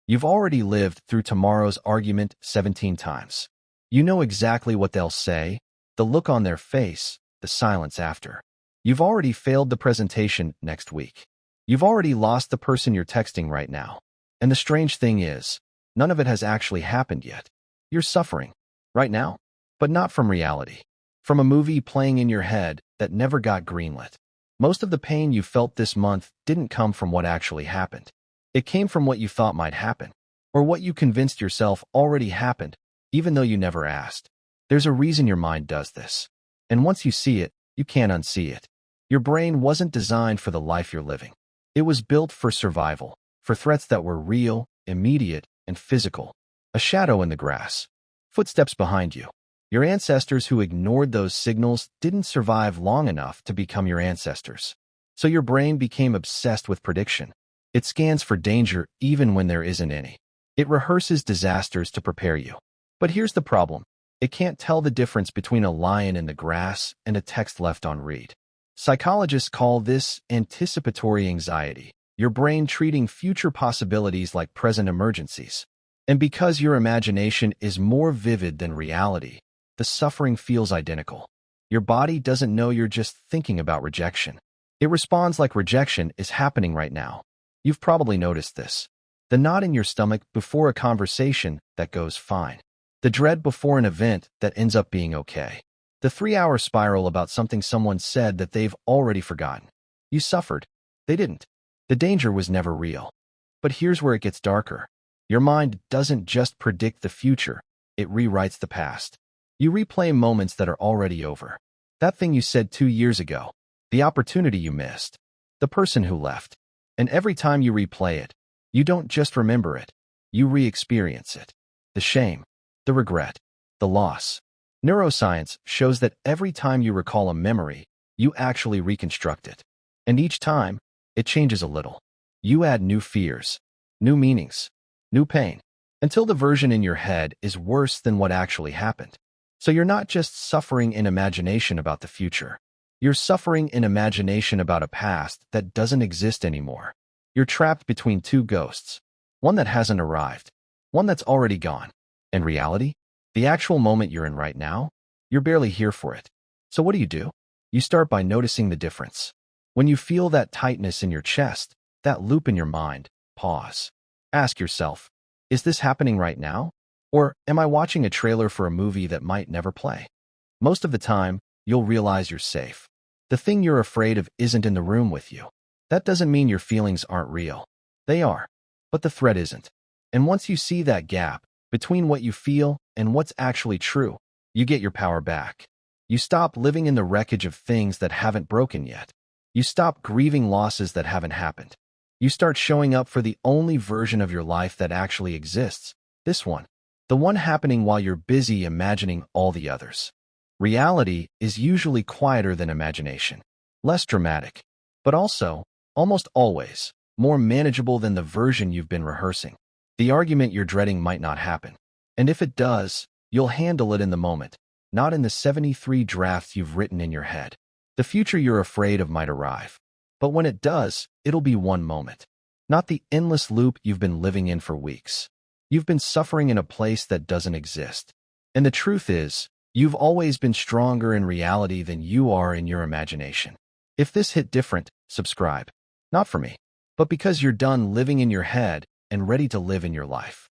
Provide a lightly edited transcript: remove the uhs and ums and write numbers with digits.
You've already lived through tomorrow's argument 17 times. You know exactly what they'll say, the look on their face, the silence after. You've already failed the presentation next week. You've already lost the person you're texting right now. And the strange thing is, none of it has actually happened yet. You're suffering, right now, but not from reality. From a movie playing in your head that never got greenlit. Most of the pain you felt this month didn't come from what actually happened. It came from what you thought might happen, or what you convinced yourself already happened, even though you never asked. There's a reason your mind does this. And once you see it, you can't unsee it. Your brain wasn't designed for the life you're living. It was built for survival, for threats that were real, immediate, and physical. A shadow in the grass. Footsteps behind you. Your ancestors who ignored those signals didn't survive long enough to become your ancestors. So your brain became obsessed with prediction. It scans for danger even when there isn't any. It rehearses disasters to prepare you. But here's the problem. It can't tell the difference between a lion in the grass and a text left on read. Psychologists call this anticipatory anxiety, your brain treating future possibilities like present emergencies. And because your imagination is more vivid than reality, the suffering feels identical. Your body doesn't know you're just thinking about rejection. It responds like rejection is happening right now. You've probably noticed this. The knot in your stomach before a conversation that goes fine. The dread before an event that ends up being okay. The 3-hour spiral about something someone said that they've already forgotten. You suffered. They didn't. The danger was never real. But here's where it gets darker. Your mind doesn't just predict the future, it rewrites the past. You replay moments that are already over. That thing you said 2 years ago. The opportunity you missed. The person who left. And every time you replay it, you don't just remember it, you re-experience it. The shame, the regret, the loss. Neuroscience shows that every time you recall a memory, you actually reconstruct it. And each time, it changes a little. You add new fears, new meanings, new pain, until the version in your head is worse than what actually happened. So you're not just suffering in imagination about the future. You're suffering in imagination about a past that doesn't exist anymore. You're trapped between two ghosts, one that hasn't arrived, one that's already gone. And reality? The actual moment you're in right now? You're barely here for it. So what do? You start by noticing the difference. When you feel that tightness in your chest, that loop in your mind, pause. Ask yourself, is this happening right now? Or am I watching a trailer for a movie that might never play? Most of the time, you'll realize you're safe. The thing you're afraid of isn't in the room with you. That doesn't mean your feelings aren't real. They are. But the threat isn't. And once you see that gap between what you feel and what's actually true, you get your power back. You stop living in the wreckage of things that haven't broken yet. You stop grieving losses that haven't happened. You start showing up for the only version of your life that actually exists. This one. The one happening while you're busy imagining all the others. Reality is usually quieter than imagination. Less dramatic. But also, almost always, more manageable than the version you've been rehearsing. The argument you're dreading might not happen. And if it does, you'll handle it in the moment, not in the 73 drafts you've written in your head. The future you're afraid of might arrive. But when it does, it'll be one moment. Not the endless loop you've been living in for weeks. You've been suffering in a place that doesn't exist. And the truth is, you've always been stronger in reality than you are in your imagination. If this hit different, subscribe. Not for me, but because you're done living in your head and ready to live in your life.